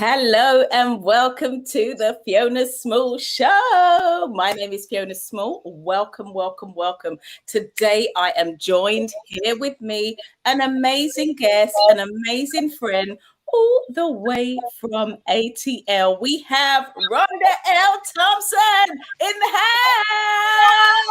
Hello and welcome to the Fiona Small Show. My name is Fiona Small. Welcome, welcome, welcome. Today I am joined here with me, an amazing guest, an amazing friend, all the way from ATL. We have Rhonda L. Thompson in the house.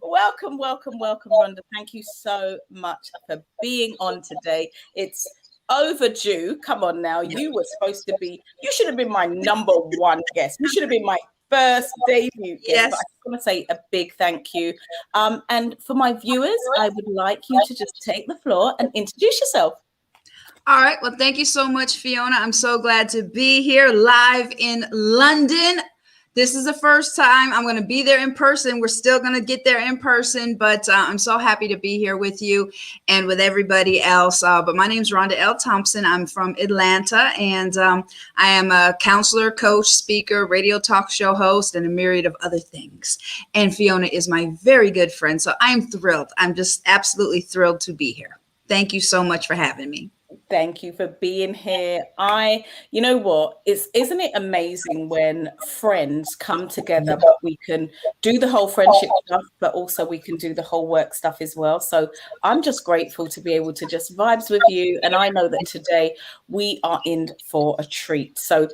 Welcome, welcome, welcome, Rhonda. Thank you so much for being on today. It's overdue. Come on now. You were supposed to be, you should have been my number one guest. You should have been my first debut guest. Yes. But I just want to say a big thank you. And for my viewers, I would like you to just take the floor and introduce yourself. All right. Well, thank you so much, Fiona. I'm so glad to be here live in London. This is the first time I'm going to be there in person. We're still going to get there in person, but I'm so happy to be here with you and with everybody else. But my name is Rhonda L. Thompson. I'm from Atlanta, and I am a counselor, coach, speaker, radio talk show host, and a myriad of other things. And Fiona is my very good friend, so I'm thrilled. I'm just absolutely thrilled to be here. Thank you so much for having me. Thank you for being here. You know what, isn't it amazing when friends come together, but we can do the whole friendship stuff, but also we can do the whole work stuff as well. So I'm just grateful to be able to just vibes with you. And I know that today we are in for a treat. So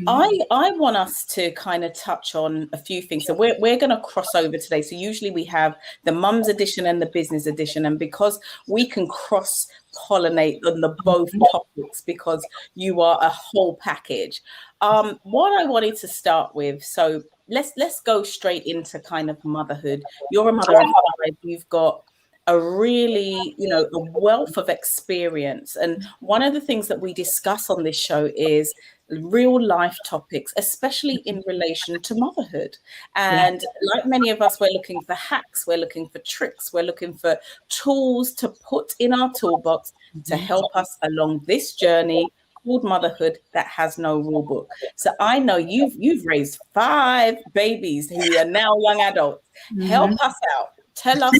I want us to kind of touch on a few things. So we're going to cross over today. So usually we have the mums edition and the business edition. And because we can cross pollinate on the both topics because you are a whole package. What I wanted to start with, so let's go straight into kind of motherhood. You're a mother of five. You've got a really, a wealth of experience. And one of the things that we discuss on this show is real life topics, especially in relation to motherhood. And like many of us, we're looking for hacks, we're looking for tricks, we're looking for tools to put in our toolbox to help us along this journey called motherhood that has no rule book. So I know you've raised 5 babies who are now young adults. Help us out. Tell us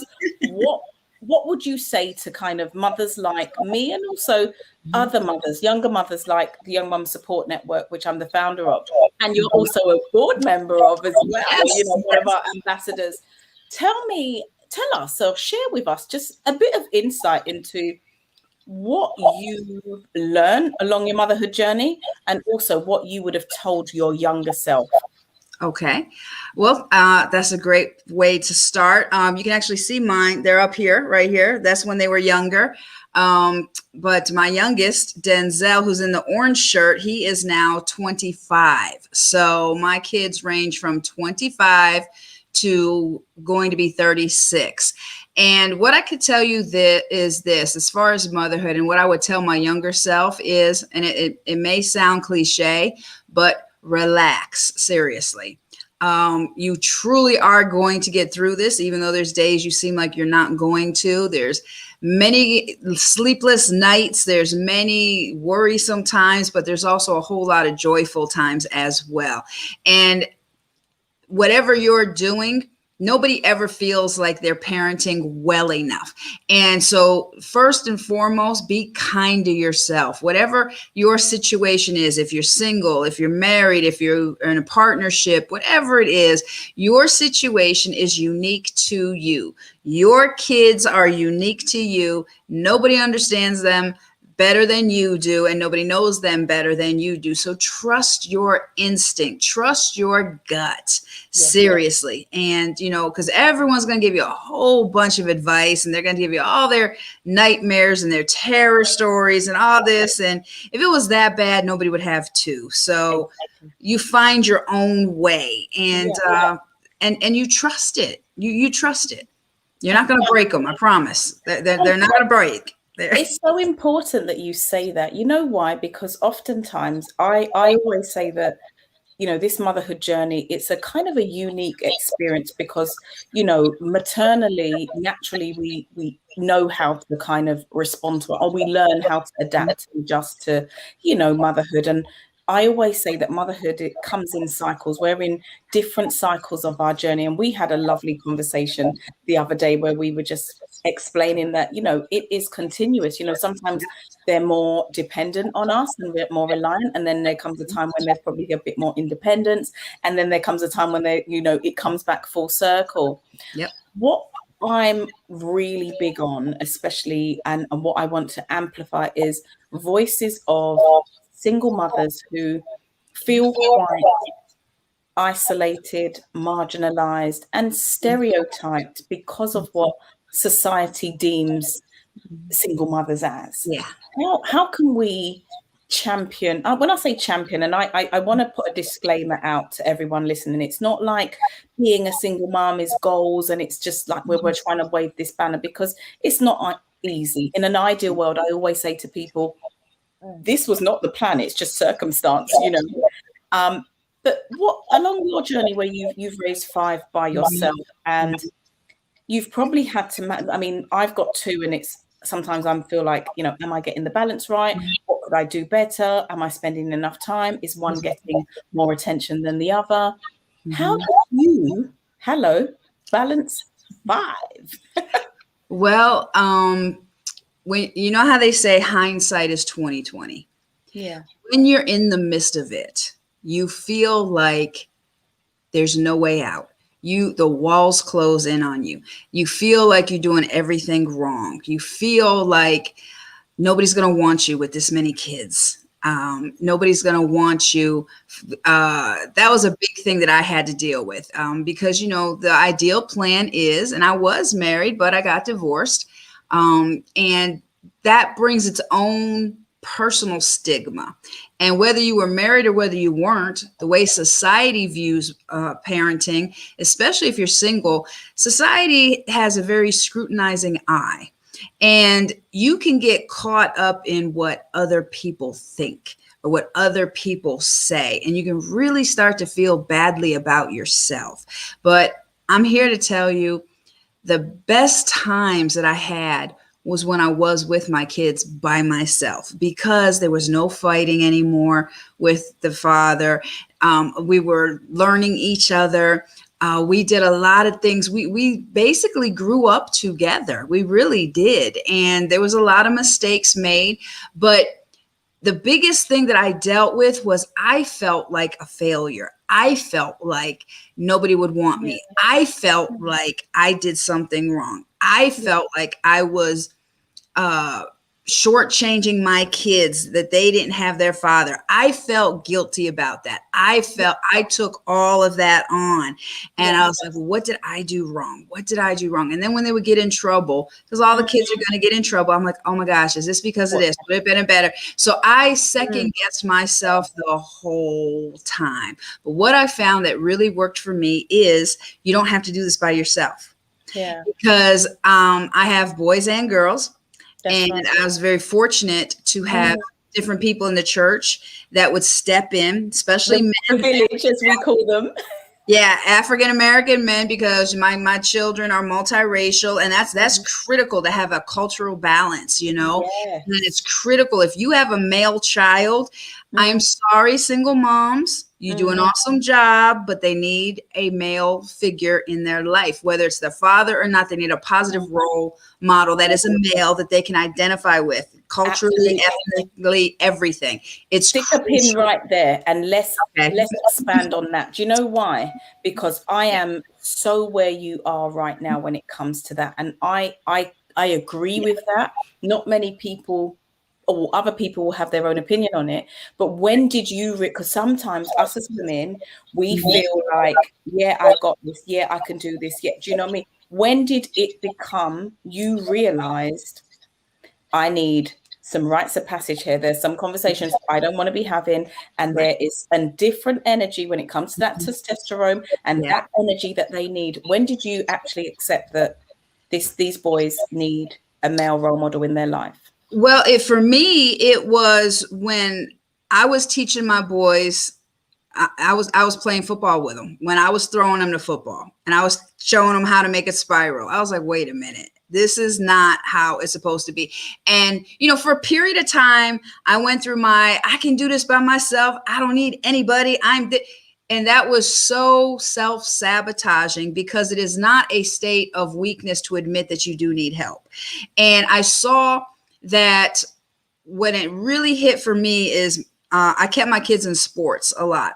what would you say to kind of mothers like me and also other mothers, younger mothers like the Young Mum Support Network, which I'm the founder of, and you're also a board member of as well, one of our ambassadors. Tell us, or share with us just a bit of insight into what you learned along your motherhood journey and also what you would have told your younger self. Okay. Well, that's a great way to start. You can actually see mine. They're up here, right here. That's when they were younger. But my youngest, Denzel, who's in the orange shirt, he is now 25. So my kids range from 25 to going to be 36. And what I could tell you is this, as far as motherhood, and what I would tell my younger self is, and it may sound cliche, but relax, seriously. You truly are going to get through this, even though there's days you seem like you're not going to. There's many sleepless nights. There's many worrisome times, but there's also a whole lot of joyful times as well. And whatever you're doing, nobody ever feels like they're parenting well enough. And so first and foremost, be kind to yourself. Whatever your situation is, if you're single, if you're married, if you're in a partnership, whatever it is, your situation is unique to you. Your kids are unique to you. Nobody understands them better than you do, and nobody knows them better than you do. So trust your instinct, trust your gut, seriously. And, because everyone's going to give you a whole bunch of advice, and they're going to give you all their nightmares and their terror stories and all this. And if it was that bad, nobody would have 2. So you find your own way, and you trust it. You trust it. You're not going to break them. I promise. They're not going to break. It's so important that you say that. You know why? Because oftentimes I always say that, this motherhood journey, it's a kind of a unique experience because, maternally, naturally, we know how to kind of respond to it, or we learn how to adapt and adjust to, motherhood. And I always say that motherhood, it comes in cycles. We're in different cycles of our journey. And we had a lovely conversation the other day where we were just explaining that, it is continuous. Sometimes they're more dependent on us and we're more reliant. And then there comes a time when there's probably a bit more independence. And then there comes a time when it comes back full circle. Yep. What I'm really big on, especially, and what I want to amplify, is voices of single mothers who feel quite isolated, marginalized, and stereotyped because of what society deems single mothers as. Yeah. How can we champion? When I say champion, and I want to put a disclaimer out to everyone listening, it's not like being a single mom is goals and it's just like we're trying to wave this banner, because it's not easy. In an ideal world, I always say to people, this was not the plan, it's just circumstance, but what, along your journey where you've raised 5 by yourself, and you've probably had to, I've got 2, and it's sometimes I feel like, am I getting the balance right? What could I do better? Am I spending enough time? Is one getting more attention than the other? How do you balance 5? Well, when you know how they say hindsight is 20/20. Yeah. When you're in the midst of it, you feel like there's no way out. The walls close in on you. You feel like you're doing everything wrong. You feel like nobody's going to want you with this many kids. Nobody's going to want you. That was a big thing that I had to deal with, because, the ideal plan is, and I was married, but I got divorced. And that brings its own personal stigma. And whether you were married or whether you weren't, the way society views parenting, especially if you're single, society has a very scrutinizing eye. And you can get caught up in what other people think or what other people say. And you can really start to feel badly about yourself. But I'm here to tell you, the best times that I had was when I was with my kids by myself, because there was no fighting anymore with the father. We were learning each other. We did a lot of things. We basically grew up together. We really did. And there was a lot of mistakes made. But the biggest thing that I dealt with was I felt like a failure. I felt like nobody would want me. I felt like I did something wrong. I felt like I was shortchanging my kids, that they didn't have their father. I felt guilty about that. I took all of that on, and I was like, well, what did I do wrong? What did I do wrong? And then when they would get in trouble, because all the kids are going to get in trouble, I'm like, oh my gosh, is this because of this? Would it have been better? So I second guessed myself the whole time. But what I found that really worked for me is you don't have to do this by yourself. Yeah. Because I have boys and girls. That's and I was very fortunate to have different people in the church that would step in, especially men. The village, as we call them. Yeah, African-American men, because my children are multiracial, and that's critical to have a cultural balance, And it's critical. If you have a male child, I'm sorry, single moms, you do an awesome job, but they need a male figure in their life, whether it's their father or not. They need a positive role model that is a male that they can identify with, culturally, ethnically, everything. It's stick a pin right there, and let's expand on that. Do you know why? Because I am so where you are right now when it comes to that, and I agree with that. Not many people or other people will have their own opinion on it, but when did you, because sometimes us as women, we feel like, yeah, I got this, yeah, I can do this, yeah, do you know what I mean? When did it become you realized I need some rites of passage here? There's some conversations I don't want to be having, and there is a different energy when it comes to that testosterone and that energy that they need. When did you actually accept that these boys need a male role model in their life? Well, for me, it was when I was teaching my boys I was playing football with them when I was throwing them the football and I was showing them how to make a spiral. I was like, wait a minute, this is not how it's supposed to be. And, you know, for a period of time, I went through I can do this by myself. I don't need anybody. And that was so self-sabotaging because it is not a state of weakness to admit that you do need help. And I saw that when it really hit for me is I kept my kids in sports a lot.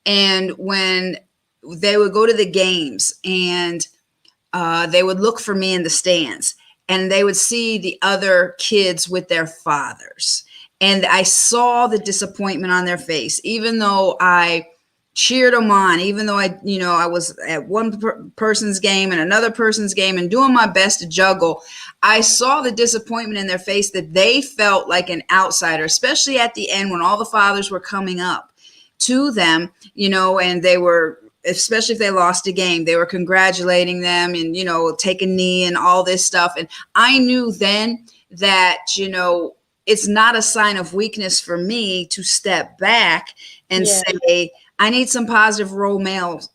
And when they would go to the games and they would look for me in the stands and they would see the other kids with their fathers. And I saw the disappointment on their face, even though I cheered them on, even though I was at one person's game and another person's game and doing my best to juggle. I saw the disappointment in their face that they felt like an outsider, especially at the end when all the fathers were coming up to them, you know, and they were, especially if they lost a game, they were congratulating them and, you know, take a knee and all this stuff. And I knew then that, you know, it's not a sign of weakness for me to step back and say, I need some positive role models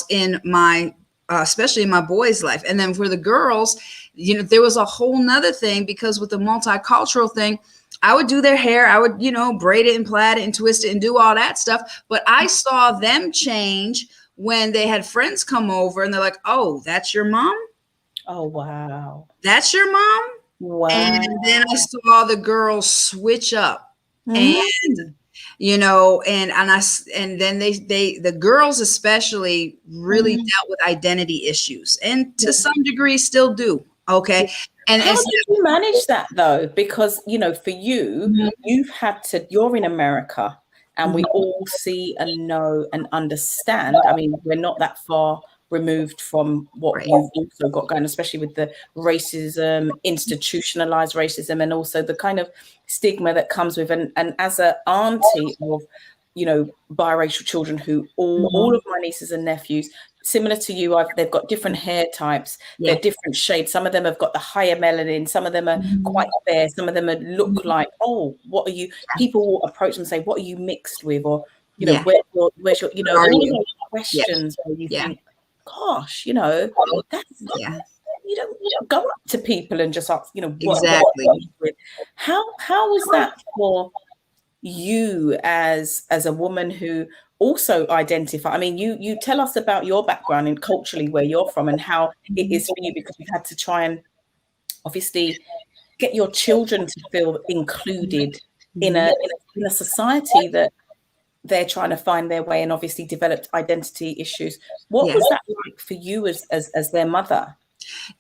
in my, especially in my boys' life. And then for the girls, you know, there was a whole nother thing because with the multicultural thing, I would do their hair. I would, you know, braid it and plait it and twist it and do all that stuff. But I saw them change when they had friends come over and they're like, oh, that's your mom? Oh, wow. That's your mom? Wow. And then I saw the girls switch up and, you know, and then the girls especially really dealt with identity issues and to some degree still do. Okay. And how did you manage that though? Because, you know, for you, you're in America and we all see and know and understand. I mean, we're not that far removed from what you've also got going, especially with the racism, institutionalized racism, and also the kind of stigma that comes with, and as an auntie of, you know, biracial children who all of my nieces and nephews, similar to you, they've got different hair types, they're different shades. Some of them have got the higher melanin, some of them are quite fair, some of them look like, oh, what are you? People will approach them and say, what are you mixed with? Or, you know, where's your, you know, all of those questions where you think, gosh, you know, that's you don't go up to people and just ask, you know, how was that for you as a woman who also identify? I mean, you tell us about your background and culturally where you're from and how it is for you, because you've had to try and obviously get your children to feel included in a society that they're trying to find their way and obviously developed identity issues. What was that like for you as their mother?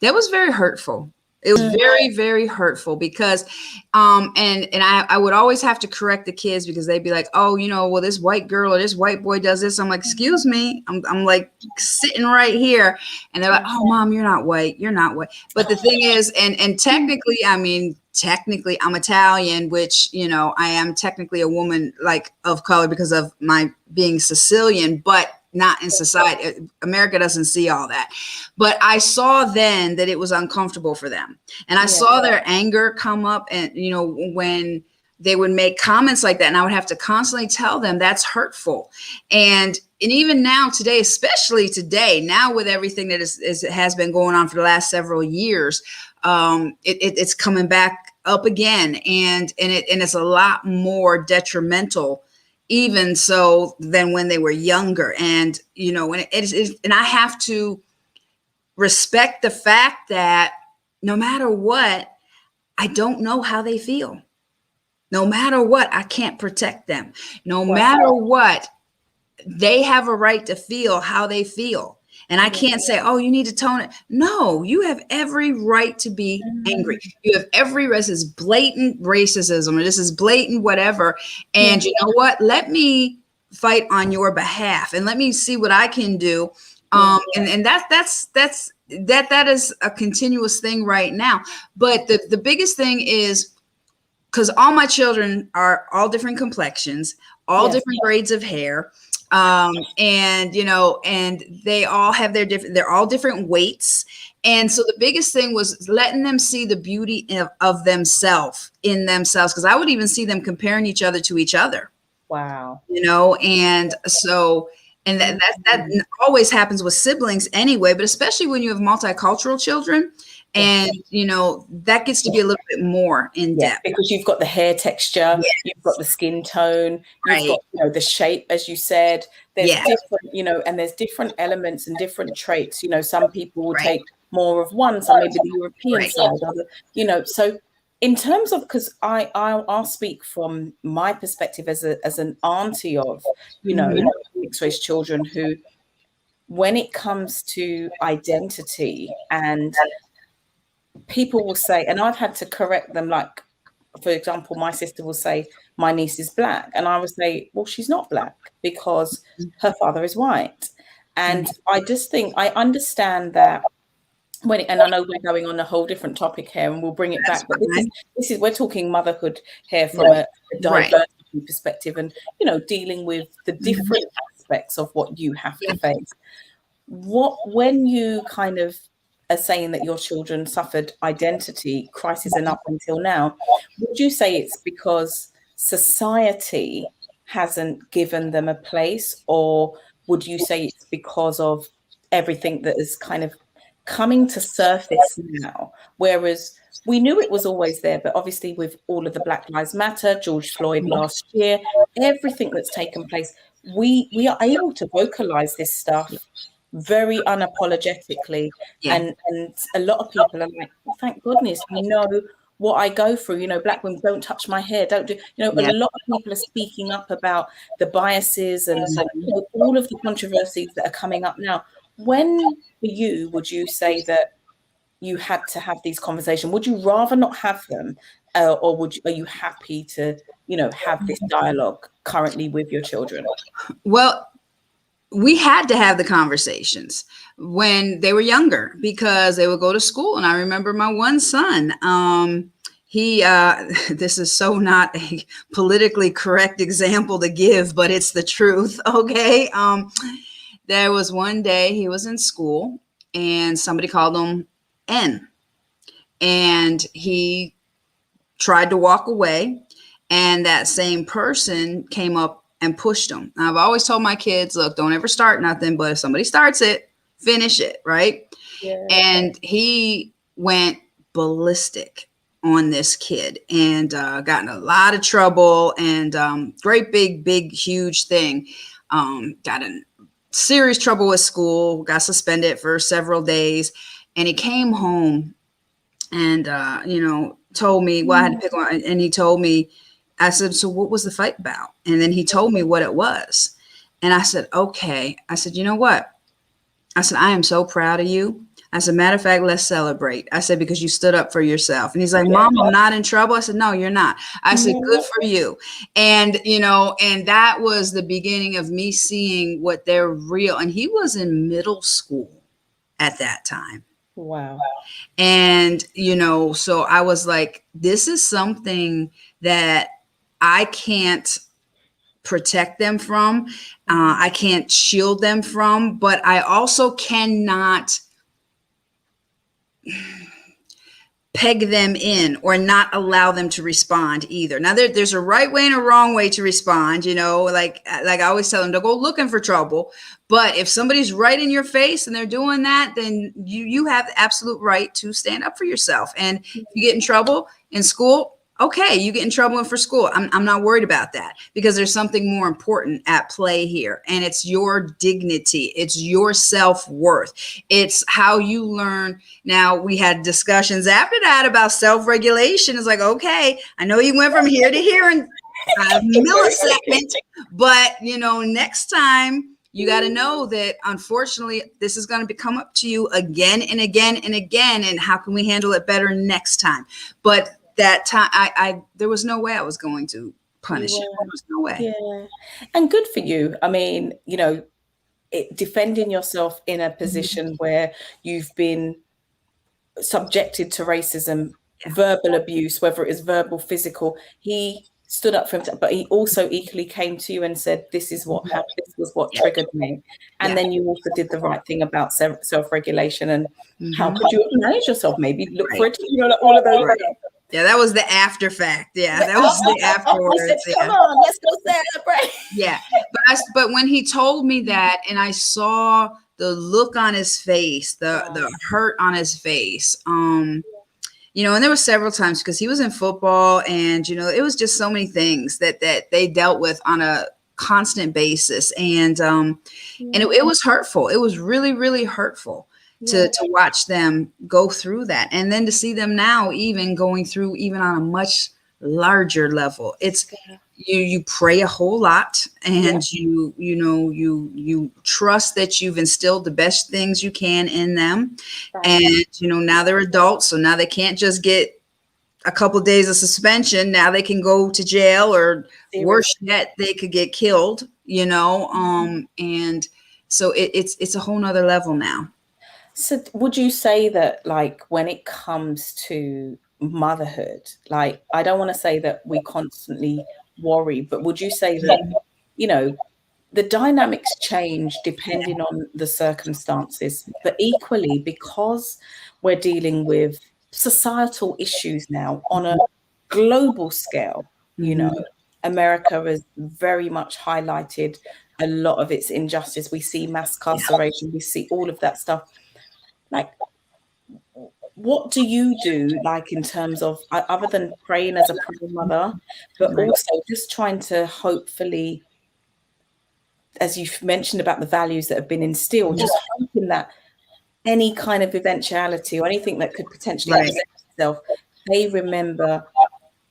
That was very hurtful. It was very, very hurtful because, and I would always have to correct the kids because they'd be like, oh, you know, well, this white girl or this white boy does this. I'm like, excuse me. I'm like sitting right here. And they're like, oh, mom, you're not white. You're not white. But the thing is, and technically, I mean, technically I'm Italian, which, you know, I am technically a woman like of color because of my being Sicilian, but not in society. America doesn't see all that. But I saw then that it was uncomfortable for them. And I saw their anger come up, and, you know, when they would make comments like that, and I would have to constantly tell them that's hurtful. And even now today, especially today, now with everything that has been going on for the last several years, it's coming back up again. And it's a lot more detrimental even so than when they were younger. And, you know, when and I have to respect the fact that no matter what, I don't know how they feel. No matter what, I can't protect them. No matter what, they have a right to feel how they feel. And I can't say, oh, you need to tone it. No, you have every right to be angry. You have every right. This is blatant racism, or this is blatant whatever. And you know what? Let me fight on your behalf and let me see what I can do. And that is a continuous thing right now. But the biggest thing is, because all my children are all different complexions, all different grades of hair. And, you know, and they all have they're all different weights. And so the biggest thing was letting them see the beauty of themselves in themselves. Cause I would even see them comparing each other to each other. Wow. And so, and that always happens with siblings anyway, but especially when you have multicultural children, and that gets to be a little bit more in depth, because you've got the hair texture, you've got the skin tone, you've got the shape, as you said. There's different, and there's different elements and different traits. Some people will take more of one, some maybe the European side, or so. In terms of, because I'll speak from my perspective as an auntie of, mixed race children, who, when it comes to identity, and people will say, and I've had to correct them, like, for example, my sister will say, my niece is black. And I would say, well, she's not black because her father is white. And I just think, I understand that and I know we're going on a whole different topic here, and we'll bring it back, but this is we're talking motherhood here from a diversity perspective, and dealing with the different aspects of what you have to face. When you kind of are saying that your children suffered identity crisis, and up until now, would you say it's because society hasn't given them a place, or would you say it's because of everything that is kind of coming to surface now, whereas we knew it was always there, but obviously with all of the Black Lives Matter, George Floyd last year, everything that's taken place, we are able to vocalize this stuff very unapologetically, and a lot of people are like, oh, thank goodness, we know what I go through. Black women, don't touch my hair, don't do. A lot of people are speaking up about the biases and all of the controversies that are coming up now. When, for you, would you say that you had to have these conversations? Would you rather not have them, or are you happy to, have this dialogue currently with your children? Well, we had to have the conversations when they were younger, because they would go to school. And I remember my one son, this is so not a politically correct example to give, but it's the truth. Okay. There was one day he was in school and somebody called him N, and he tried to walk away, and that same person came up and pushed him. Now, I've always told my kids, look, don't ever start nothing, but if somebody starts it, finish it, right? Yeah. And he went ballistic on this kid, and got in a lot of trouble, and great big huge thing. Got in serious trouble with school, got suspended for several days, and he came home and told me, well, I had to pick one, and he told me, I said, so what was the fight about? And then he told me what it was. And I said, okay. I said, you know what? I said, I am so proud of you. I said, matter of fact, let's celebrate. I said, because you stood up for yourself. And he's like, Mom, I'm not in trouble. I said, no, you're not. I said, good for you. And, and that was the beginning of me seeing what they're real. And he was in middle school at that time. Wow. And, so I was like, this is something that I can't protect them from. I can't shield them from, but I also cannot peg them in or not allow them to respond either. Now there's a right way and a wrong way to respond, like I always tell them to go looking for trouble. But if somebody's right in your face and they're doing that, then you have the absolute right to stand up for yourself. And if you get in trouble in school, okay, you get in trouble for school. I'm not worried about that, because there's something more important at play here. And it's your dignity. It's your self-worth. It's how you learn. Now, we had discussions after that about self-regulation. It's like, okay, I know you went from here to here in a millisecond, but next time you got to know that, unfortunately, this is going to come up to you again and again and again. And how can we handle it better next time? But that time, there was no way I was going to punish him. There was no way. Yeah. And good for you. I mean, defending yourself in a position where you've been subjected to racism, verbal abuse, whether it is verbal, physical. He stood up for himself, but he also equally came to you and said, this is what happened, this was what triggered me. And then you also did the right thing about self-regulation, and how could you manage yourself, maybe look for it, like all of those things. Yeah, that was the after fact. Yeah, that was the I said, afterwards. come Yeah. on, let's go celebrate. Yeah. But when he told me that and I saw the look on his face, the hurt on his face, and there were several times because he was in football and, it was just so many things that they dealt with on a constant basis. And it was hurtful. It was really, really hurtful to watch them go through that. And then to see them now even going through even on a much larger level. It's you pray a whole lot and you trust that you've instilled the best things you can in them. And now they're adults, so now they can't just get a couple of days of suspension. Now they can go to jail, or worse yet, they could get killed, and so it's a whole nother level now. So would you say that, like, when it comes to motherhood, like, I don't want to say that we constantly worry, but would you say that, the dynamics change depending on the circumstances, but equally because we're dealing with societal issues now on a global scale, America has very much highlighted a lot of its injustice. We see mass incarceration, we see all of that stuff. Like, what do you do, like, in terms of, other than praying as a praying mother, but also just trying to hopefully, as you've mentioned about the values that have been instilled, just hoping that any kind of eventuality or anything that could potentially present itself, they remember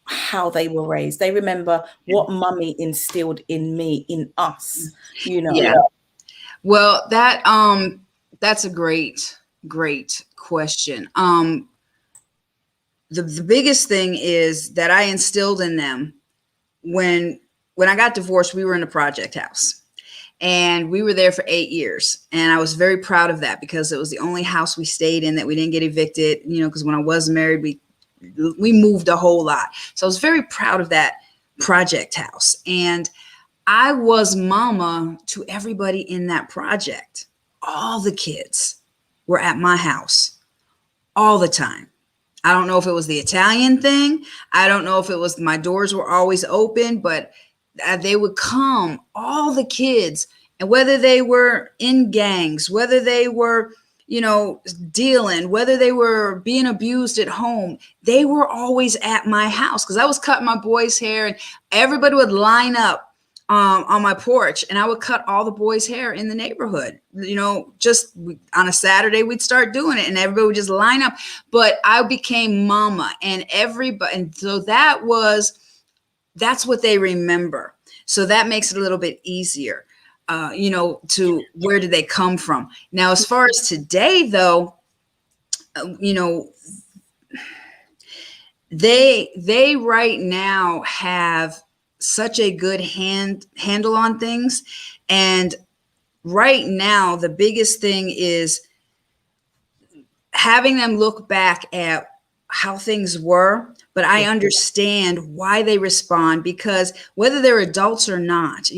how they were raised. They remember what mummy instilled in me, in us, Yeah. Well, that's a great question. The biggest thing is that I instilled in them when I got divorced. We were in a project house. And we were there for 8 years. And I was very proud of that because it was the only house we stayed in that we didn't get evicted, because when I was married, we moved a whole lot. So I was very proud of that project house. And I was mama to everybody in that project. All the kids were at my house all the time. I don't know if it was the Italian thing. I don't know if it was my doors were always open, but they would come, all the kids, and whether they were in gangs, whether they were, dealing, whether they were being abused at home, they were always at my house because I was cutting my boys' hair and everybody would line up on my porch and I would cut all the boys' hair in the neighborhood. Just on a Saturday, we'd start doing it and everybody would just line up. But I became mama and everybody. And so that's what they remember. So that makes it a little bit easier, to where did they come from? Now, as far as today, though, they right now have such a good handle on things. And right now, the biggest thing is having them look back at how things were, but I understand why they respond because whether they're adults or not,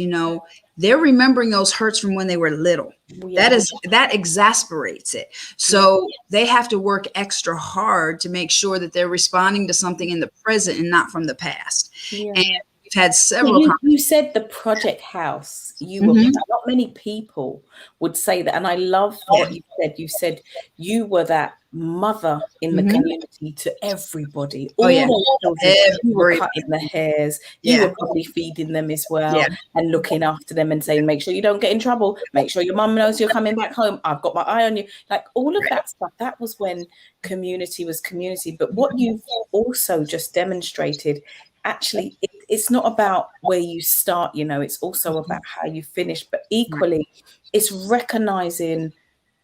they're remembering those hurts from when they were little. That exasperates it. So they have to work extra hard to make sure that they're responding to something in the present and not from the past. And we've had several. You said the project house. Not many people would say that, and I love what you said. You said you were that mother in the community to everybody. All those children, you were cutting the hairs. You were probably feeding them as well and looking after them and saying, make sure you don't get in trouble. Make sure your mum knows you're coming back home. I've got my eye on you. Like all of that stuff. That was when community was community. But what you've also just demonstrated, actually, it's not about where you start, it's also about how you finish. But equally, it's recognizing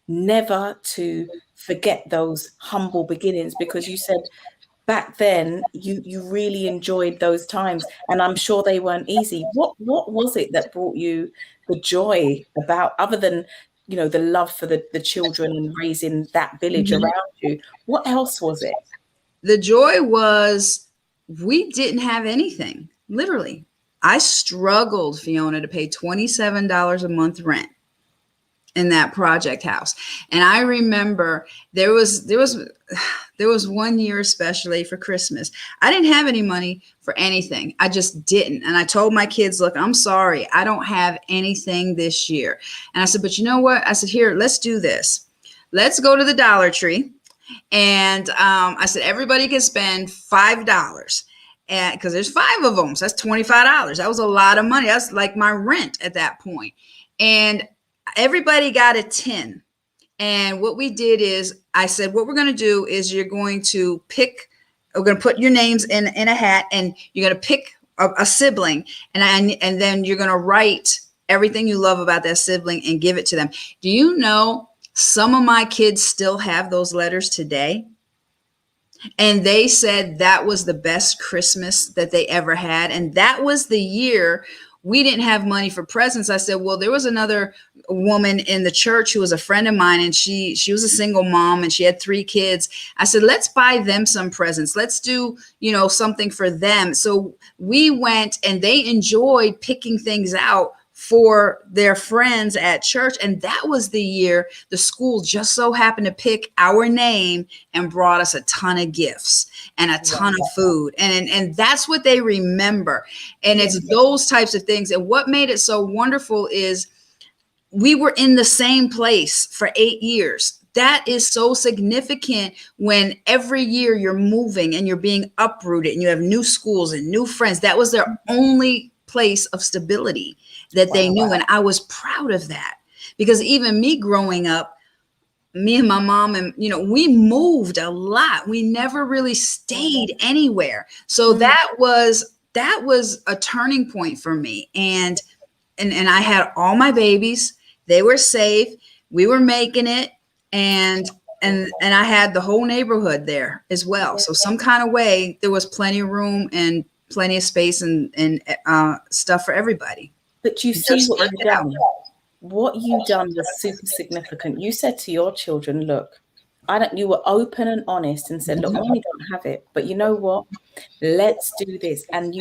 never to forget those humble beginnings, because you said back then you really enjoyed those times, and I'm sure they weren't easy. What was it that brought you the joy about, other than the love for the children and raising that village around you? What else was it? The joy was we didn't have anything. Literally, I struggled, Fiona, to pay $27 a month rent. in that project house. And I remember there was one year, especially for Christmas, I didn't have any money for anything. I just didn't. And I told my kids, look, I'm sorry, I don't have anything this year. And I said, but you know what? I said, here, let's do this. Let's go to the Dollar Tree. And I said, everybody can spend $5. And because there's 5 of them, so that's $25. That was a lot of money. That's like my rent at that point. And everybody got a 10. And what we did is I said, what we're going to do is we're going to put your names in a hat, and you're going to pick a sibling, and then you're going to write everything you love about that sibling and give it to them. Do you know some of my kids still have those letters today? And they said that was the best Christmas that they ever had. And that was the year we didn't have money for presents. I said, well, there was another woman in the church who was a friend of mine, and she was a single mom, and she had 3 kids. I said, let's buy them some presents. Let's do, something for them. So we went, and they enjoyed picking things out for their friends at church. And that was the year the school just so happened to pick our name and brought us a ton of gifts and a ton of food. And that's what they remember. And it's those types of things. And what made it so wonderful is we were in the same place for 8 years. That is so significant when every year you're moving and you're being uprooted and you have new schools and new friends. That was their only place of stability that they knew. And I was proud of that, because even me growing up, me and my mom, and we moved a lot. We never really stayed anywhere. So that was a turning point for me. And I had all my babies. They were safe. We were making it. And I had the whole neighborhood there as well. So some kind of way there was plenty of room and plenty of space and stuff for everybody. But you see what you've done. What you done was super significant. You said to your children, look, you were open and honest and said, look, mommy don't have it, but you know what? Let's do this. And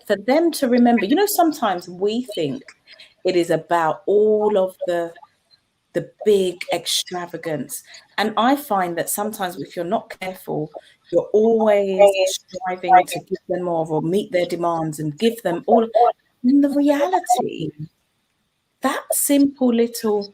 for them to remember, sometimes we think it is about all of the big extravagance. And I find that sometimes if you're not careful, you're always striving to give them more or meet their demands and give them all. In the reality, that simple little,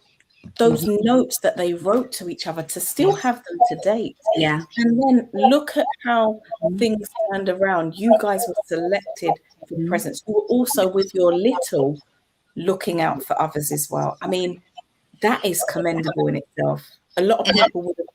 those notes that they wrote to each other, to still have them to date. Yeah. And then look at how things turned around. You guys were selected for presents. You were also with your little looking out for others as well. I mean, that is commendable in itself. A lot of people would have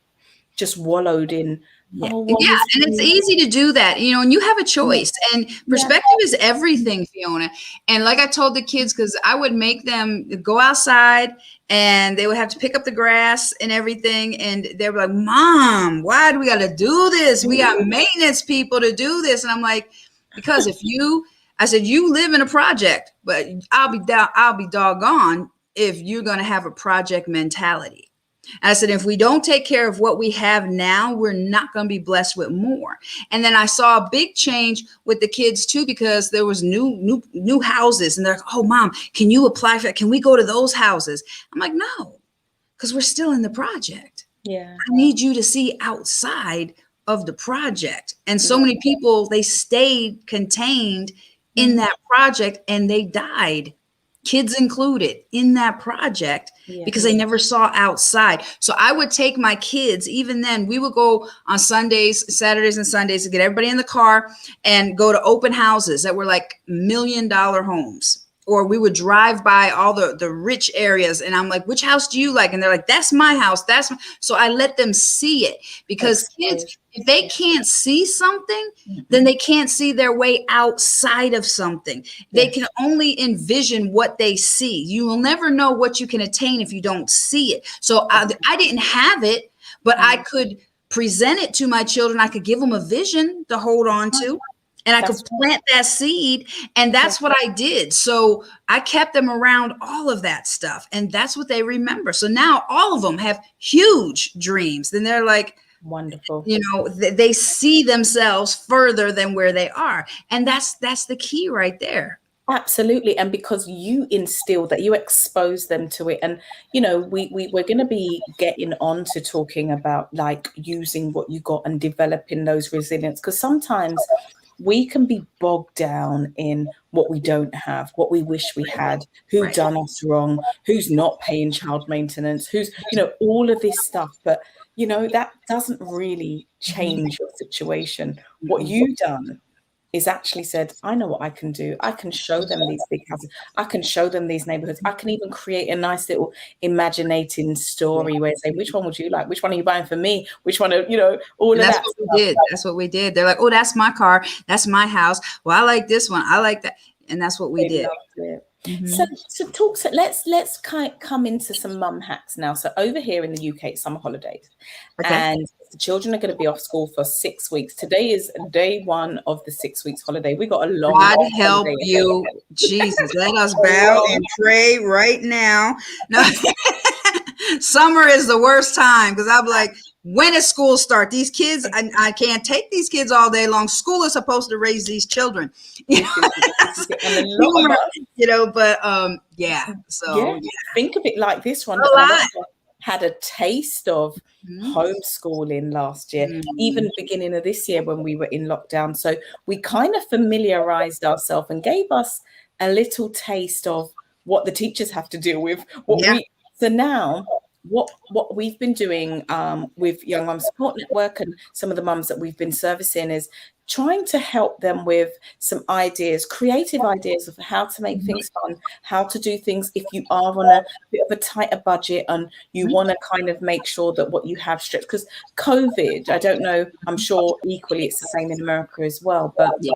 just wallowed in. And it's easy to do that, and you have a choice, and perspective is everything, Fiona. And like I told the kids, because I would make them go outside and they would have to pick up the grass and everything. And they were like, Mom, why do we got to do this? We got maintenance people to do this. And I'm like, because I said, you live in a project, but I'll be doggone if you're going to have a project mentality. And I said, if we don't take care of what we have now, we're not going to be blessed with more. And then I saw a big change with the kids too, because there was new houses, and they're like, oh, Mom, can you apply for it? Can we go to those houses? I'm like, no, because we're still in the project. Yeah. I need you to see outside of the project. And so many people, they stayed contained in that project, and they died, kids included, in that project because they never saw outside. So I would take my kids, even then, we would go on Saturdays and Sundays to get everybody in the car and go to open houses that were like $1 million homes. Or we would drive by all the rich areas, and I'm like, which house do you like? And they're like, that's my house. So I let them see it, because kids, if they can't see something, then they can't see their way outside of something. They can only envision what they see. You will never know what you can attain if you don't see it. So I didn't have it, but I could present it to my children. I could give them a vision to hold on to. And I could plant that seed, and that's what I did. So I kept them around all of that stuff, and that's what they remember. So now all of them have huge dreams. Then they're like, wonderful. They see themselves further than where they are, and that's the key right there. Absolutely. And because you instill that, you expose them to it. And, you know, we're going to be getting on to talking about like using what you got and developing those resilience. Because sometimes we can be bogged down in what we don't have, what we wish we had, who Right. done us wrong, who's not paying child maintenance, who's, you know, all of this stuff. But, you know, that doesn't really change your situation. What you done is actually said, I know what I can do. I can show them these big houses. I can show them these neighborhoods. I can even create a nice little imaginating story where say, which one would you like? Which one are you buying for me? Which one, you know, all And of that's that what stuff. we did. That's what we did. They're like, oh, that's my car. That's my house. Well, I like this one. I like that. And that's what we They did. loved it. Mhm. So let's come into some mum hacks now. So over here in the UK, it's summer holidays, Okay. and the children are going to be off school for 6 weeks. Today is day one of the 6 weeks holiday. We got a long God help holiday you, ahead. Jesus. Let us bow and pray right now. No, summer is the worst time because I'm like, when does school start? These kids, I can't take these kids all day long. School is supposed to raise these children. You know, And a lot of us, you know, but yeah. So yeah, think of it like this one. a A lot lot. of us had a taste of Mhm. homeschooling last year, Mhm. even beginning of this year when we were in lockdown. So we kind of familiarized ourselves and gave us a little taste of what the teachers have to deal with. Yeah. So now what we've been doing with Young Mum Support Network and some of the mums that we've been servicing is trying to help them with some ideas, creative ideas of how to make things fun, how to do things if you are on a bit of a tighter budget and you want to kind of make sure that what you have stripped. Because COVID, I don't know, I'm sure equally it's the same in America as well, but Yeah.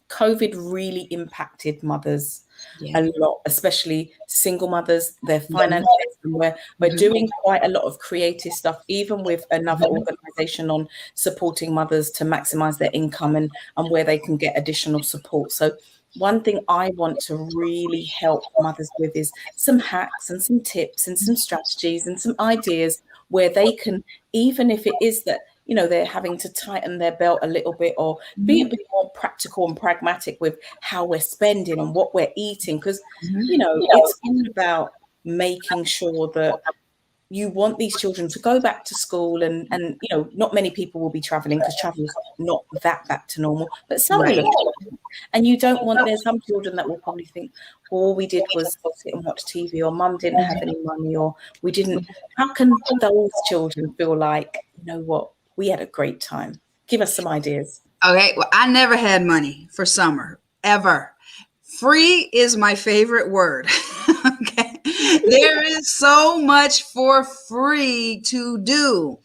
COVID really impacted mothers Yeah. a lot, especially single mothers, their Yeah. finances. And we're doing quite a lot of creative stuff, even with another organization on supporting mothers to maximize their income and where they can get additional support. So one thing I want to really help mothers with is some hacks and some tips and some strategies and some ideas where they can, even if it is that, you know, they're having to tighten their belt a little bit or be a bit more practical and pragmatic with how we're spending and what we're eating. Because, you know, it's all about making sure that you want these children to go back to school and you know, not many people will be traveling because travel is not that back to normal, but some will Right. have. And you don't want, there's some children that will probably think, all we did was sit and watch TV, or mum didn't have any money, or we didn't. How can those children feel like, you know what, we had a great time? Give us some ideas. Okay. Well, I never had money for summer ever. Free is my favorite word. Okay. There is so much for free to do.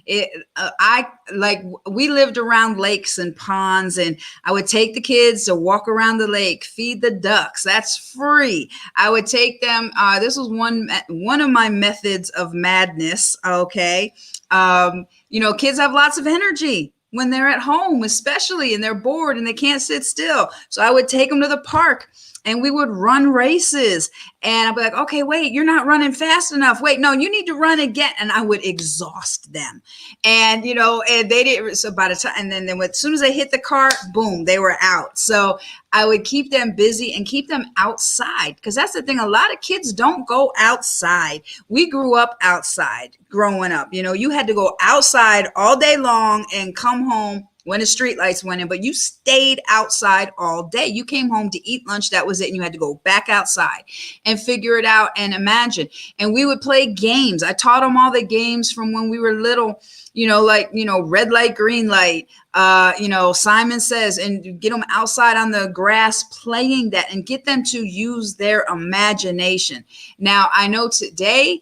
We lived around lakes and ponds, and I would take the kids to walk around the lake, feed the ducks. That's free. I would take them. This was one of my methods of madness. Okay. You know, kids have lots of energy when they're at home, especially, and they're bored and they can't sit still. So I would take them to the park and we would run races. And I'd be like, okay, wait, you're not running fast enough. Wait, no, you need to run again. And I would exhaust them. And, you know, and they didn't. So by the time, and then as soon as they hit the car, boom, they were out. So I would keep them busy and keep them outside. Because that's the thing. A lot of kids don't go outside. We grew up outside growing up. You know, you had to go outside all day long and come home when the street lights went in, but you stayed outside all day. You came home to eat lunch. That was it. And you had to go back outside and figure it out and imagine. And we would play games. I taught them all the games from when we were little, you know, like, you know, red light, green light, you know, Simon Says, and get them outside on the grass playing that and get them to use their imagination. Now, I know today,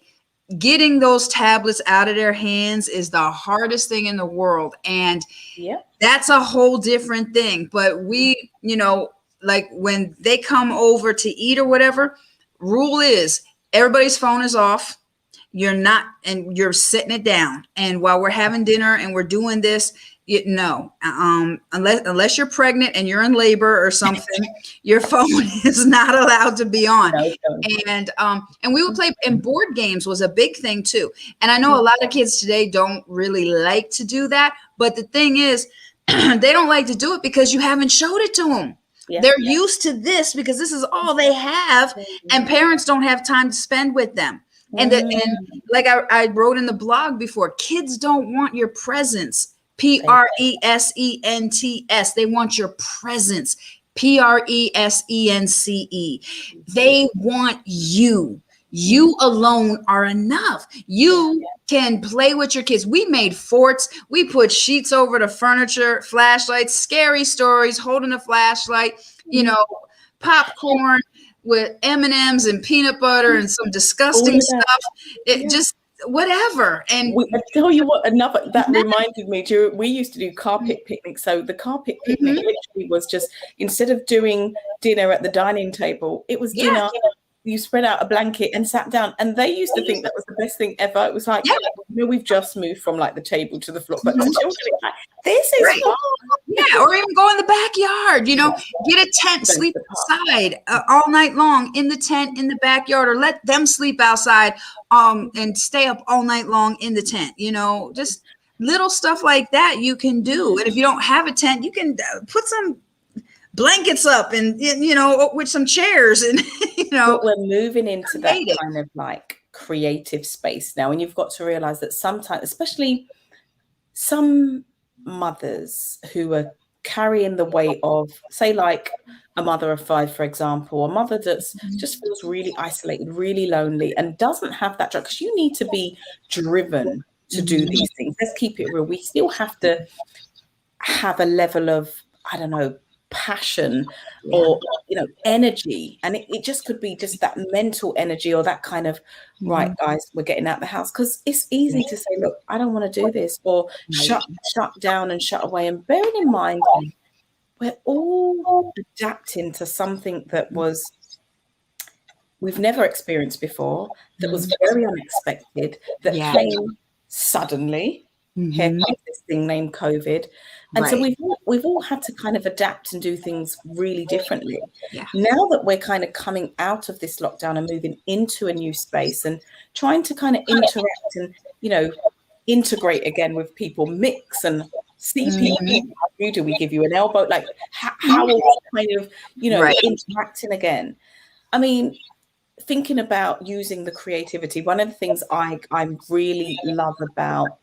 getting those tablets out of their hands is the hardest thing in the world. And that's a whole different thing. But we, you know, like when they come over to eat or whatever, rule is everybody's phone is off. You're not, and you're sitting it down. And while we're having dinner and we're doing this, unless you're pregnant and you're in labor or something, your phone is not allowed to be on. And we would play, and board games was a big thing too. And I know a lot of kids today don't really like to do that, but the thing is, they don't like to do it because you haven't showed it to them. Yeah. They're used to this because this is all they have, and parents don't have time to spend with them. And like I wrote in the blog before, kids don't want your presence. Presents. They want your presence. Presence. They want you. You alone are enough. You can play with your kids. We made forts. We put sheets over the furniture, flashlights, scary stories, holding a flashlight, you know, popcorn with M&Ms and peanut butter and some disgusting stuff. It just whatever. And I tell you what, that reminded me, we used to do carpet picnics. So the carpet picnic literally was just, instead of doing dinner at the dining table, it was dinner. You spread out a blanket and sat down, and they used to think that was the best thing ever. It was like, we've just moved from like the table to the floor, but the children are like, this is fun. Yeah, or even go in the backyard, you know, get a tent, sleep outside all night long in the tent in the backyard, or let them sleep outside and stay up all night long in the tent, you know, just little stuff like that you can do. And if you don't have a tent, you can put some blankets up and, you know, with some chairs and, you know. But we're moving into that kind of like creative space now. And you've got to realize that sometimes, especially some mothers who are carrying the weight of, say, like a mother of 5, for example, a mother that's just feels really isolated, really lonely, and doesn't have that drive, because you need to be driven to do these things. Let's keep it real. We still have to have a level of, I don't know, passion or, you know, energy. And it just could be just that mental energy or that kind of, right, guys, we're getting out the house. Because it's easy to say, look, I don't want to do this, or shut down and shut away. And bearing in mind, we're all adapting to something that we've never experienced before, that was very unexpected, that came suddenly. Here comes this thing named COVID. And so we've all had to kind of adapt and do things really differently. Now that we're kind of coming out of this lockdown and moving into a new space and trying to kind of interact and, you know, integrate again with people, mix and see people. How do we give you an elbow? Like how are we kind of, you know, interacting again? I mean, thinking about using the creativity, one of the things I really love about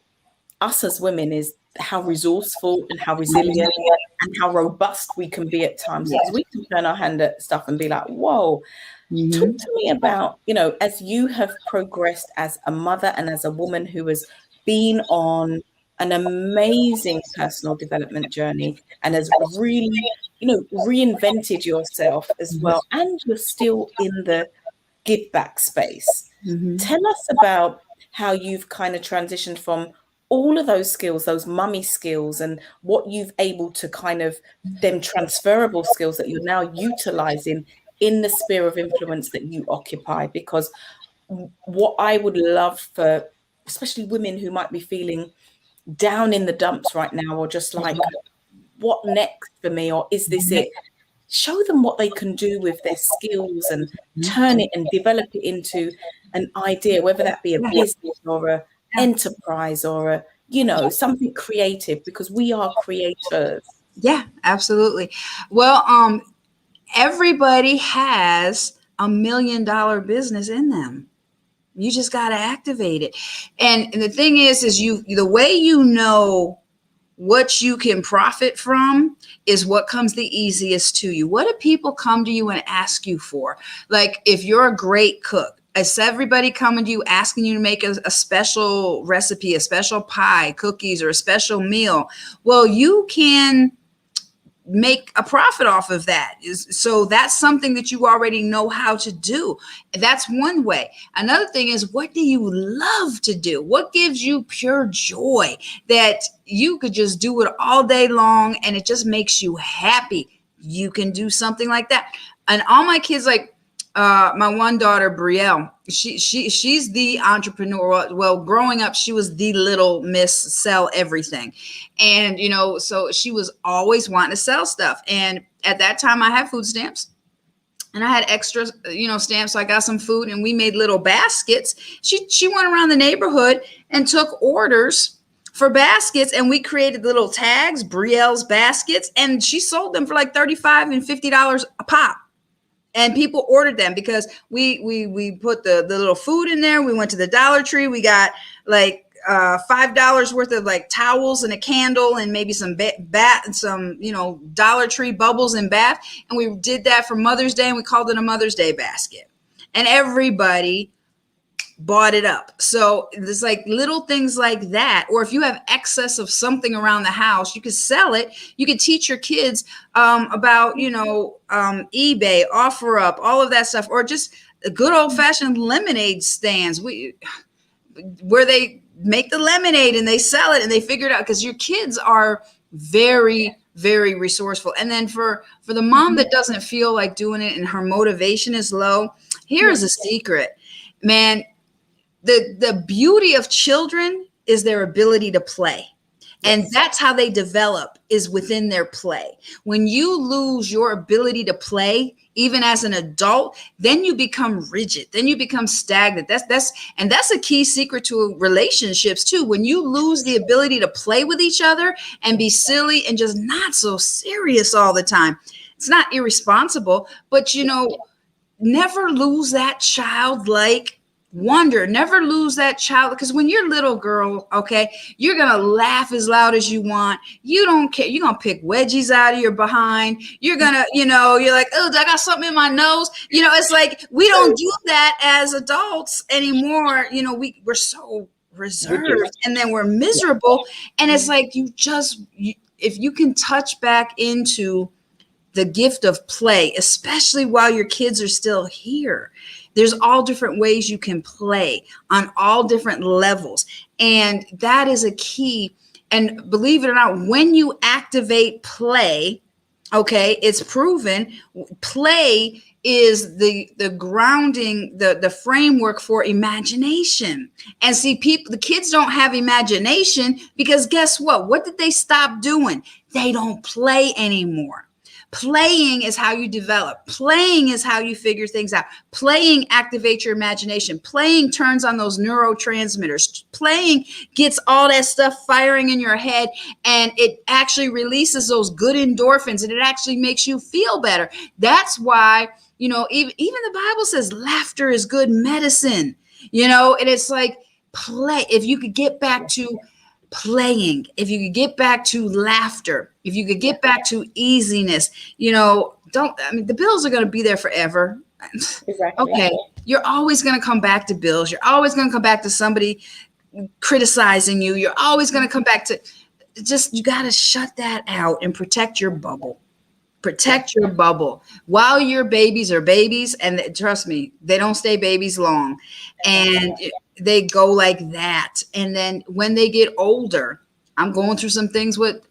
us as women is how resourceful and how resilient and how robust we can be at times. Because we can turn our hand at stuff and be like, whoa. Talk to me about, you know, as you have progressed as a mother and as a woman who has been on an amazing personal development journey and has really, you know, reinvented yourself as well, and you're still in the give back space. Tell us about how you've kind of transitioned from all of those skills, those mummy skills, and what you've able to kind of them transferable skills that you're now utilizing in the sphere of influence that you occupy. Because what I would love for, especially women who might be feeling down in the dumps right now, or just like, what next for me, or is this it? Show them what they can do with their skills and turn it and develop it into an idea, whether that be a business or a enterprise or a, you know, something creative, because we are creators. Yeah, absolutely. Well, everybody has $1 million business in them. You just got to activate it. And the thing is the way you know what you can profit from is what comes the easiest to you. What do people come to you and ask you for? Like, if you're a great cook, is everybody coming to you asking you to make a special recipe, a special pie, cookies, or a special meal? Well, you can make a profit off of that. So that's something that you already know how to do. That's one way. Another thing is, what do you love to do? What gives you pure joy that you could just do it all day long and it just makes you happy? You can do something like that. And all my kids, like my one daughter, Brielle, she's the entrepreneur. Well, growing up, she was the little Miss Sell Everything. And, you know, so she was always wanting to sell stuff. And at that time I had food stamps and I had extra, you know, stamps. So I got some food and we made little baskets. She went around the neighborhood and took orders for baskets, and we created little tags, Brielle's baskets, and she sold them for like $35 and $50 a pop. And people ordered them because we put the little food in there. We went to the Dollar Tree. We got like $5 worth of like towels and a candle and maybe some bat and some, Dollar Tree bubbles and bath. And we did that for Mother's Day, and we called it a Mother's Day basket. And everybody bought it up. So there's like little things like that. Or if you have excess of something around the house, you could sell it. You could teach your kids about, eBay, OfferUp, all of that stuff, or just a good old fashioned lemonade stands where they make the lemonade and they sell it and they figure it out, because your kids are very, very resourceful. And then for the mom that doesn't feel like doing it and her motivation is low, here's a secret, man. The beauty of children is their ability to play. And that's how they develop, is within their play. When you lose your ability to play, even as an adult, then you become rigid. Then you become stagnant. That's a key secret to relationships too. When you lose the ability to play with each other and be silly and just not so serious all the time, it's not irresponsible, but never lose that childlike wonder. Never lose that child, because when you're little girl, okay, you're gonna laugh as loud as you want. You don't care. You're gonna pick wedgies out of your behind. You're gonna, you're like, oh, I got something in my nose. It's like we don't do that as adults anymore. We're so reserved, and then we're miserable. And it's like if you can touch back into the gift of play, especially while your kids are still here. There's all different ways you can play on all different levels. And that is a key. And believe it or not, when you activate play, okay, it's proven play is the grounding, the framework for imagination. And see, the kids don't have imagination because guess what? What did they stop doing? They don't play anymore. Playing is how you develop. Playing is how you figure things out. Playing activates your imagination. Playing turns on those neurotransmitters. Playing gets all that stuff firing in your head, and it actually releases those good endorphins, and it actually makes you feel better. That's why, even the Bible says laughter is good medicine, and it's like play. If you could get back to playing, if you could get back to laughter, if you could get back to easiness, the bills are going to be there forever. Exactly. Okay. You're always going to come back to bills. You're always going to come back to somebody criticizing you. You're always going to come back to you got to shut that out and protect your bubble. Protect your bubble while your babies are babies. And trust me, they don't stay babies long. And they go like that. And then when they get older, I'm going through some things with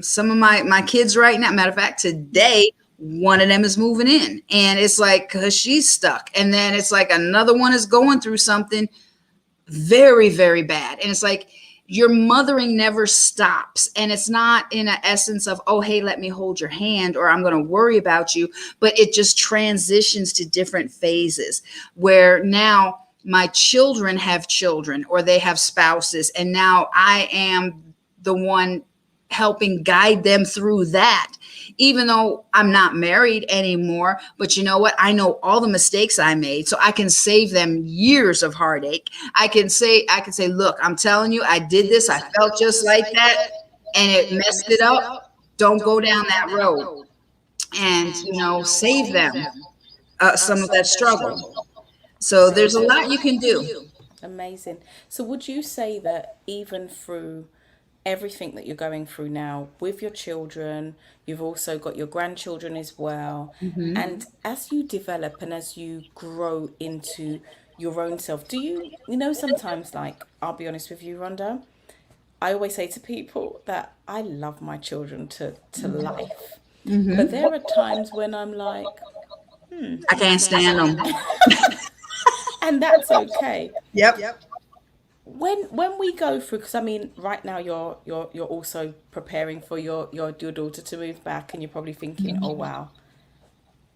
some of my kids right now. Matter of fact, today, one of them is moving in, and it's like, because she's stuck. And then it's like another one is going through something very, very bad. And it's like, your mothering never stops. And it's not in an essence of, oh, hey, let me hold your hand, or I'm going to worry about you. But it just transitions to different phases where now my children have children, or they have spouses. And now I am the one helping guide them through that, even though I'm not married anymore. But you know what? I know all the mistakes I made, so I can save them years of heartache. I can say, look, I'm telling you, I did this. I felt just like that, and it messed it up. Don't go down that road, and save them some of that struggle. So there's a lot you can do. Amazing. So would you say that even through everything that you're going through now with your children, you've also got your grandchildren as well, and as you develop and as you grow into your own self, do you sometimes, like, I'll be honest with you, Rhonda, I always say to people that I love my children to life, but there are times when I'm like, I can't stand them. And that's okay. Yep. When we go through, because I mean, right now you're also preparing for your daughter to move back, and you're probably thinking, oh wow,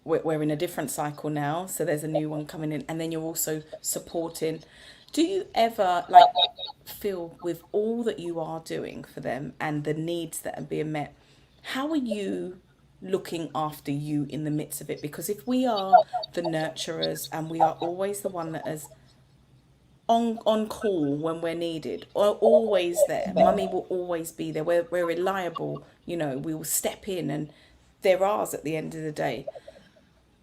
we're in a different cycle now, so there's a new one coming in, and then you're also supporting. Do you ever, like, feel with all that you are doing for them and the needs that are being met, how are you looking after you in the midst of it? Because if we are the nurturers and we are always the one that is on call when we're needed, or always there, mummy will always be there, we're reliable, we will step in and they're ours at the end of the day.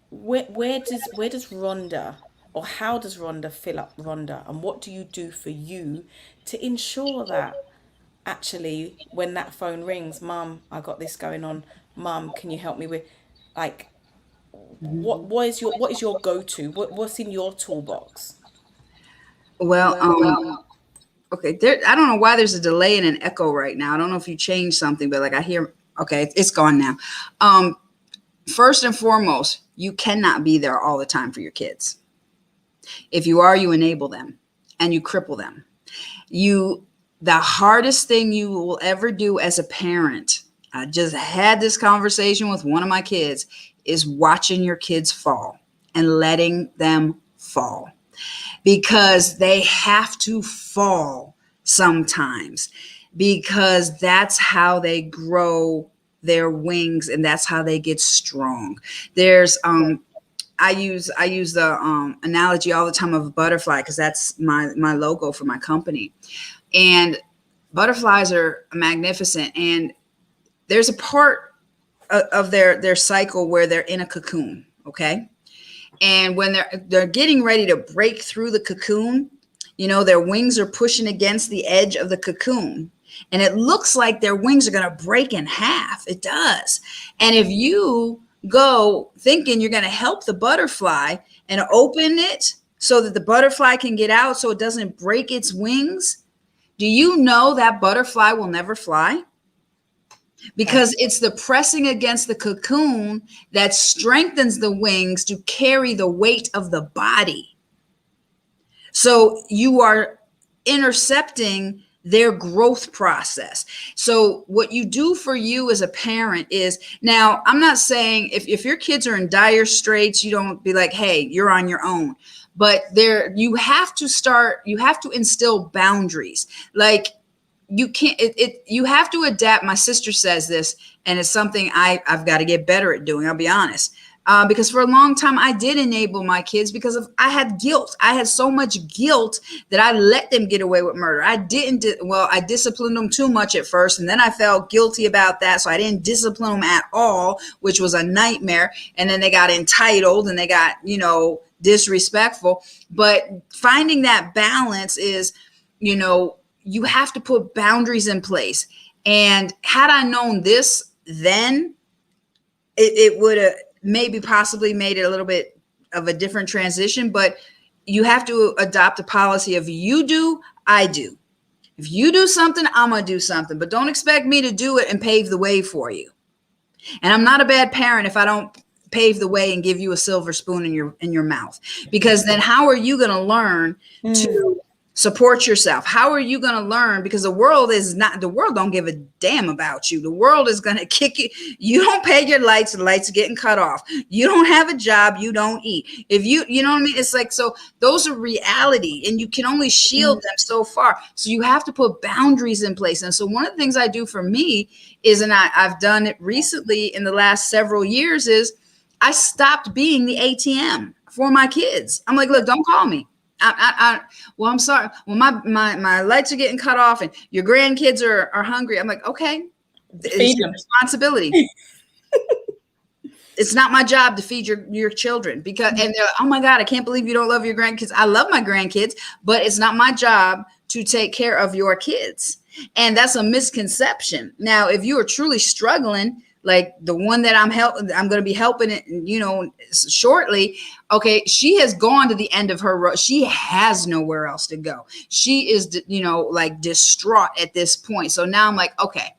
Where does Rhonda, or how does Rhonda fill up Rhonda, and what do you do for you to ensure that actually when that phone rings, mum, I got this going on, mum, can you help me with, like, what is your go-to, what's in your toolbox? Well, okay. There, I don't know why there's a delay and an echo right now. I don't know if you changed something, but like I hear, okay, it's gone now. First and foremost, you cannot be there all the time for your kids. If you are, you enable them and you cripple them. The hardest thing you will ever do as a parent, I just had this conversation with one of my kids, is watching your kids fall and letting them fall, because they have to fall sometimes, because that's how they grow their wings and that's how they get strong. There's I use the analogy all the time of a butterfly, because that's my logo for my company. And butterflies are magnificent, and there's a part of their cycle where they're in a cocoon, okay? And when they're getting ready to break through the cocoon, their wings are pushing against the edge of the cocoon. And it looks like their wings are going to break in half. It does. And if you go thinking you're going to help the butterfly and open it so that the butterfly can get out so it doesn't break its wings, do you know that butterfly will never fly? Because it's the pressing against the cocoon that strengthens the wings to carry the weight of the body. So you are intercepting their growth process. So what you do for you as a parent is, now I'm not saying if your kids are in dire straits, you don't be like, hey, you're on your own. But you have to instill boundaries. Like, you can't, you have to adapt. My sister says this, and it's something I've got to get better at doing. I'll be honest. Because for a long time, I did enable my kids because I had guilt. I had so much guilt that I let them get away with murder. I disciplined them too much at first, and then I felt guilty about that. So I didn't discipline them at all, which was a nightmare. And then they got entitled and they got, disrespectful. But finding that balance is, you have to put boundaries in place. And had I known this then, it would have maybe possibly made it a little bit of a different transition. But you have to adopt a policy of you do, I do. If you do something, I'm going to do something. But don't expect me to do it and pave the way for you. And I'm not a bad parent if I don't pave the way and give you a silver spoon in your mouth. Because then how are you going to learn to support yourself? How are you going to learn? Because the world don't give a damn about you. The world is going to kick you. You don't pay your lights, the lights are getting cut off. You don't have a job, you don't eat. If you know what I mean? It's like, so those are reality, and you can only shield them so far. So you have to put boundaries in place. And so one of the things I do for me is, and I've done it recently in the last several years, is I stopped being the ATM for my kids. I'm like, look, don't call me. Well, I'm sorry. Well, my lights are getting cut off and your grandkids are hungry. I'm like, okay, it's your responsibility. It's not my job to feed your children, because, and they're like, oh my God, I can't believe you don't love your grandkids. I love my grandkids, but it's not my job to take care of your kids. And that's a misconception. Now, if you are truly struggling, like the one that I'm going to be helping it, shortly. Okay. She has gone to the end of her road. She has nowhere else to go. She is, like distraught at this point. So now I'm like, okay,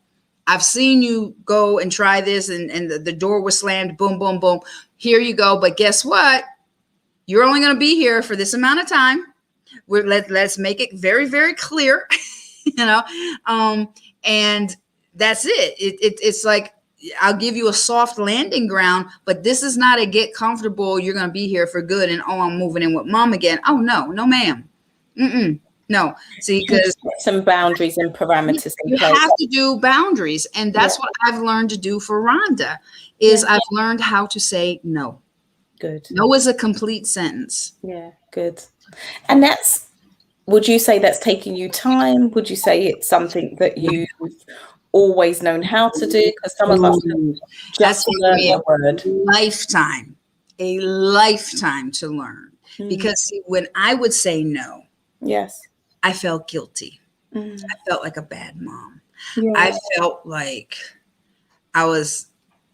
I've seen you go and try this, and the door was slammed. Boom, boom, boom. Here you go. But guess what? You're only going to be here for this amount of time. Let's make it very, very clear, and that's it. It's like, I'll give you a soft landing ground, but this is not a get comfortable. You're going to be here for good. And, I'm moving in with mom again. Oh, no, ma'am. No, see, because some boundaries and parameters in you place. have to do boundaries, and that's what I've learned to do for Rhonda. Is I've learned how to say no. Good. No is a complete sentence. Yeah, good. And would you say that's taking you time? Would you say it's something that you've always known how to do? Because some of us just learn the word. A lifetime to learn. Because see, when I would say no, yes, I felt guilty. I felt like a bad mom. Yeah. I felt like I was,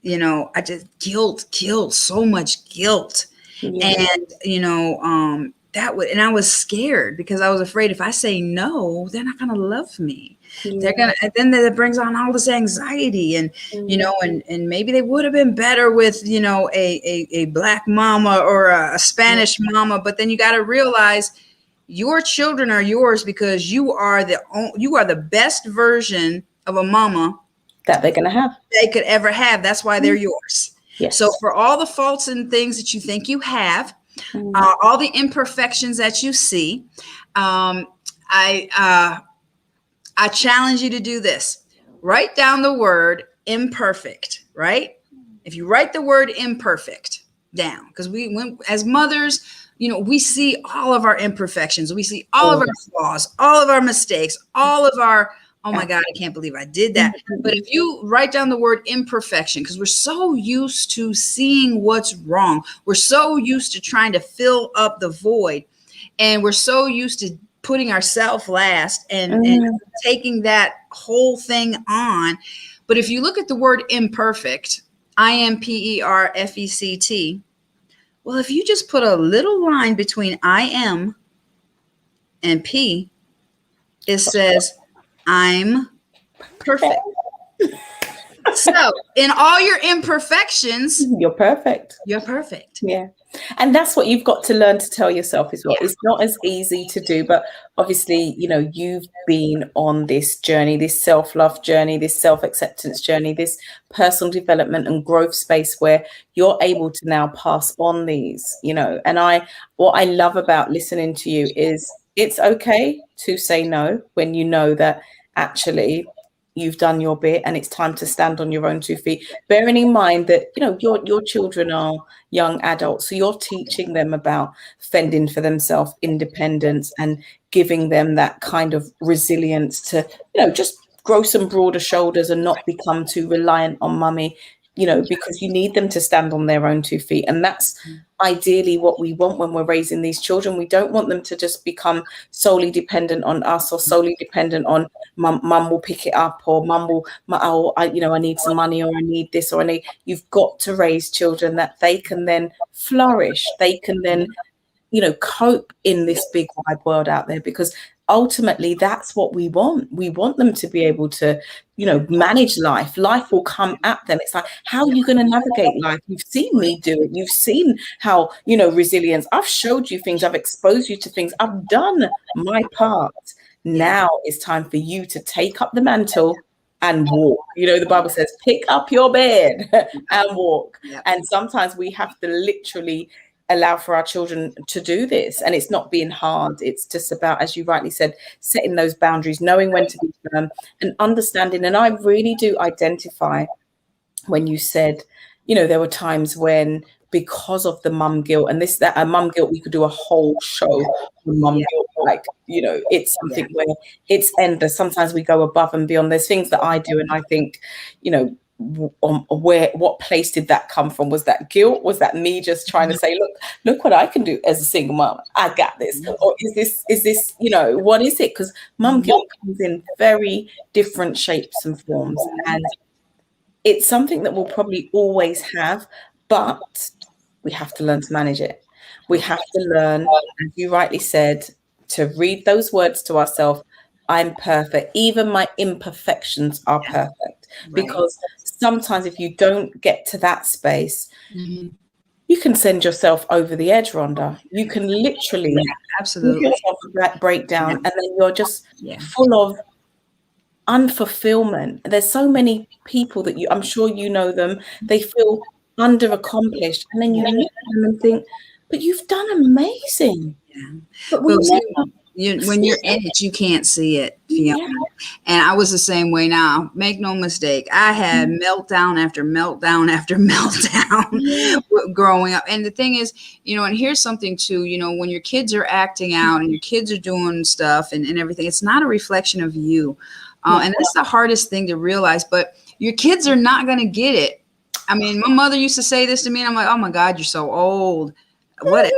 I just guilt, so much guilt. And, and I was scared because I was afraid if I say no, they're not going to love me. They're going to, and then that brings on all this anxiety and, and maybe they would have been better with, a Black mama or a Spanish mama. But then you got to realize your children are yours because you are the best version of a mama that they're going to have. They could ever have. That's why they're yours. Yes. So for all the faults and things that you think you have, all the imperfections that you see, I challenge you to do this. Write down the word imperfect, right? If you write the word imperfect down, because as mothers, we see all of our imperfections. We see all of our flaws, all of our mistakes, all of our, oh my God, I can't believe I did that. But if you write down the word imperfection, because we're so used to seeing what's wrong, we're so used to trying to fill up the void, and we're so used to putting ourselves last and taking that whole thing on. But if you look at the word imperfect, imperfect, well, if you just put a little line between I am and P, it says I'm perfect. So in all your imperfections, you're perfect. You're perfect. Yeah. And that's what you've got to learn to tell yourself as well. It's not as easy to do, but obviously, you've been on this journey, this self-love journey, this self-acceptance journey, this personal development and growth space where you're able to now pass on these, and what I love about listening to you is it's okay to say no when you know that actually you've done your bit and it's time to stand on your own 2 feet, bearing in mind that your children are young adults, so you're teaching them about fending for themselves, independence, and giving them that kind of resilience to just grow some broader shoulders and not become too reliant on mummy, because you need them to stand on their own 2 feet. And that's ideally what we want when we're raising these children. We don't want them to just become solely dependent on us or solely dependent on mum will pick it up, or mum will, I need some money, or I need this, or you've got to raise children that they can then flourish. They can then, cope in this big wide world out there, because ultimately that's what we want. We want them to be able to, manage life. Life will come at them. It's like, how are you going to navigate life? You've seen me do it. You've seen how, resilience. I've showed you things. I've exposed you to things. I've done my part. Now it's time for you to take up the mantle and walk. The Bible says, pick up your bed and walk. And sometimes we have to literally allow for our children to do this. And it's not being hard. It's just about, as you rightly said, setting those boundaries, knowing when to be firm and understanding. And I really do identify when you said, there were times when, because of the mum guilt, and mum guilt, we could do a whole show on mum guilt. Like, it's something where it's endless. Sometimes we go above and beyond. There's things that I do, and I think, what place did that come from? Was that guilt? Was that me just trying to say, look what I can do as a single mom? I got this. Or is this, what is it? Because mum guilt comes in very different shapes and forms, and it's something that we'll probably always have, but we have to learn to manage it. We have to learn, as you rightly said, to read those words to ourselves. I'm perfect. Even my imperfections are perfect. Because sometimes if you don't get to that space, you can send yourself over the edge, Rhonda. You can literally absolutely yourself a breakdown, and then you're just full of unfulfillment. There's so many people that I'm sure you know them, they feel under-accomplished, and then you look at them and think, but you've done amazing. But we When you're in it, you can't see it, Fiona. Yeah. And I was the same way now. Make no mistake. I had meltdown after meltdown after meltdown growing up. And the thing is, and here's something too, when your kids are acting out and your kids are doing stuff and everything, it's not a reflection of you. And that's the hardest thing to realize. But your kids are not going to get it. I mean, my mother used to say this to me, and I'm like, oh my God, you're so old. Whatever.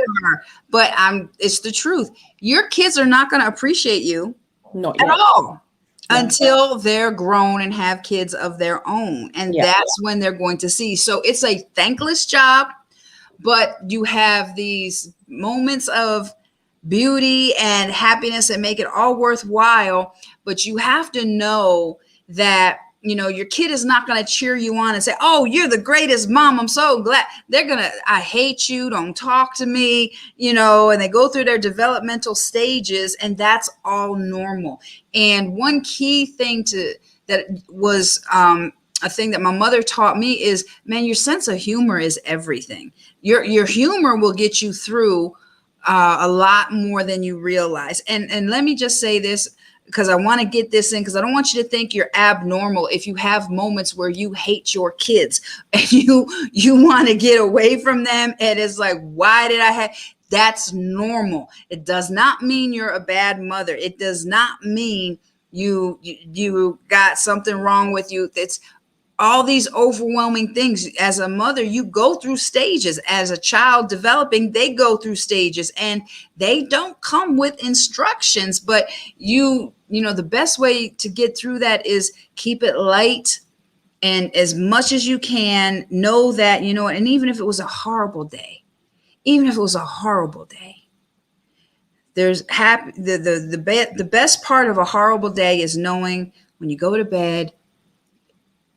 But it's the truth. Your kids are not going to appreciate you at all until they're grown and have kids of their own. And that's when they're going to see. So it's a thankless job, but you have these moments of beauty and happiness that make it all worthwhile. But you have to know that your kid is not going to cheer you on and say, oh, you're the greatest mom. I'm so glad. They're going to, I hate you. Don't talk to me, and they go through their developmental stages, and that's all normal. And one key thing that was a thing that my mother taught me is, man, your sense of humor is everything. Your humor will get you through a lot more than you realize. And let me just say this, because I want to get this in, because I don't want you to think you're abnormal if you have moments where you hate your kids and you want to get away from them. And it's like, why did I have? That's normal. It does not mean you're a bad mother. It does not mean you got something wrong with you. It's all these overwhelming things. As a mother, you go through stages. As a child developing, they go through stages, and they don't come with instructions. But the best way to get through that is keep it light, and as much as you can, know that, and even if it was a horrible day, there's happy. The best part of a horrible day is knowing when you go to bed,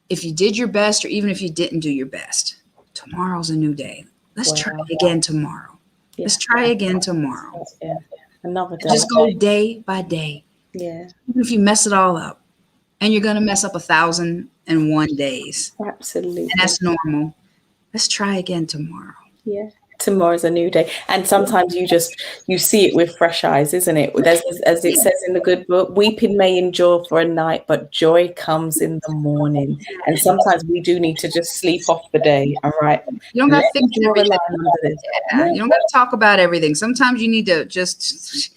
if you did your best, or even if you didn't do your best, tomorrow's a new day. Let's try again tomorrow. Yeah. Let's try again tomorrow. Yeah. Another day. Just go day by day. Yeah. Even if you mess it all up, and you're going to mess up 1,001 days. Absolutely. And that's normal. Let's try again tomorrow. Yeah. Tomorrow's a new day. And sometimes you see it with fresh eyes, isn't it? As it says in the good book, weeping may endure for a night, but joy comes in the morning. And sometimes we do need to just sleep off the day. All right. You don't got to think You don't got to talk about everything. Sometimes you need to just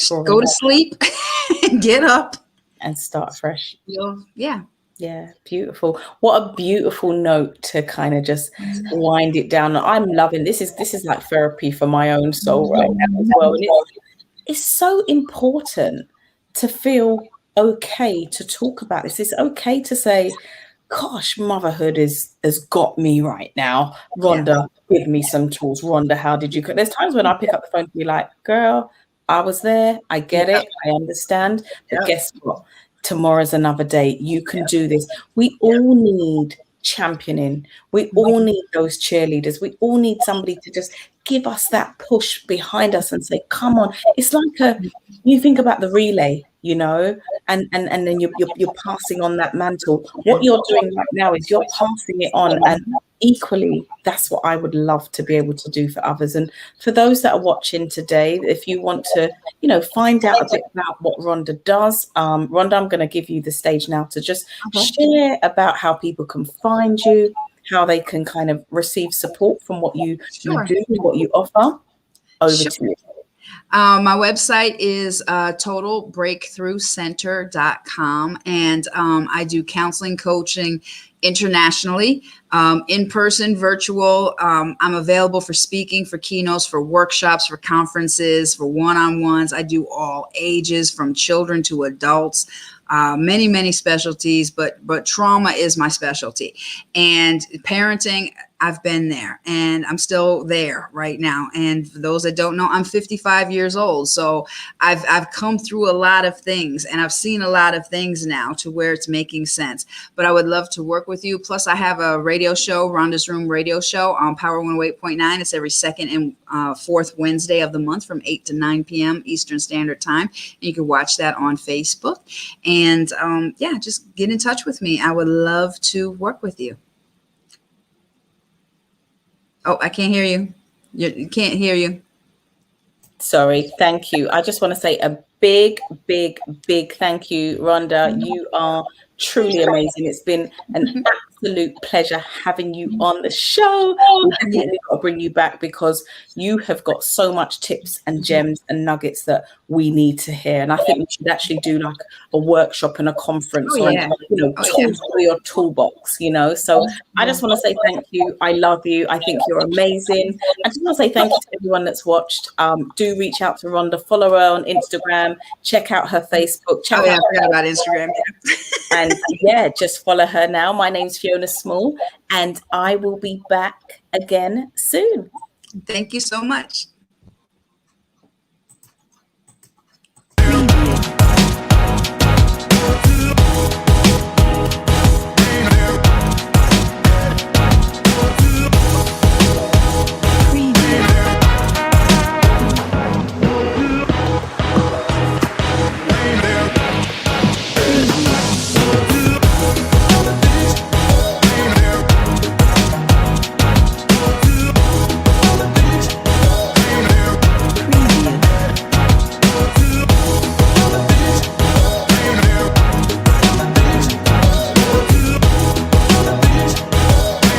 go to sleep and get up and start fresh. Yeah, beautiful. What a beautiful note to kind of just wind it down. I'm loving this. Is like therapy for my own soul right now as well. And it's so important to feel okay to talk about this. It's okay to say, gosh, motherhood has got me right now. Rhonda, give me some tools. Rhonda, how did you cook? There's times when I pick up the phone to be like, girl, I was there. I get it. I understand. But guess what? Tomorrow's another day. You can do this. We all need championing. We all need those cheerleaders. We all need somebody to just give us that push behind us and say, come on. It's like you think about the relay, and then you're passing on that mantle. What you're doing right now is you're passing it on, and equally, that's what I would love to be able to do for others. And for those that are watching today, if you want to, find out a bit about what Rhonda does, Rhonda, I'm going to give you the stage now to just share about how people can find you, how they can kind of receive support from what you do, what you offer. Over to you. My website is totalbreakthroughcenter.com, and I do counseling, coaching internationally, in person, virtual. I'm available for speaking, for keynotes, for workshops, for conferences, for one-on-ones. I do all ages, from children to adults. Many, many specialties, but trauma is my specialty. And parenting, I've been there, and I'm still there right now. And for those that don't know, I'm 55 years old. So I've come through a lot of things, and I've seen a lot of things now to where it's making sense. But I would love to work with you. Plus, I have a radio show, Rhonda's Room radio show on Power 108.9. It's every second and fourth Wednesday of the month from 8 to 9 p.m. Eastern Standard Time. And you can watch that on Facebook. And just get in touch with me. I would love to work with you. Oh, I can't hear you. You can't hear you. Sorry, thank you. I just want to say a big, big, big thank you, Rhonda. You are truly amazing. It's been an absolute pleasure having you on the show. We definitely got to bring you back because you have got so much tips and gems and nuggets that we need to hear. And I think we should actually do like a workshop and a conference on, tools for your toolbox, So I just want to say thank you. I love you. I think you're amazing. I just want to say thank you to everyone that's watched. Do reach out to Rhonda, follow her on Instagram, check out her Facebook. I forgot about Instagram. And yeah, just follow her now. My name's Fiona Small, and I will be back again soon. Thank you so much.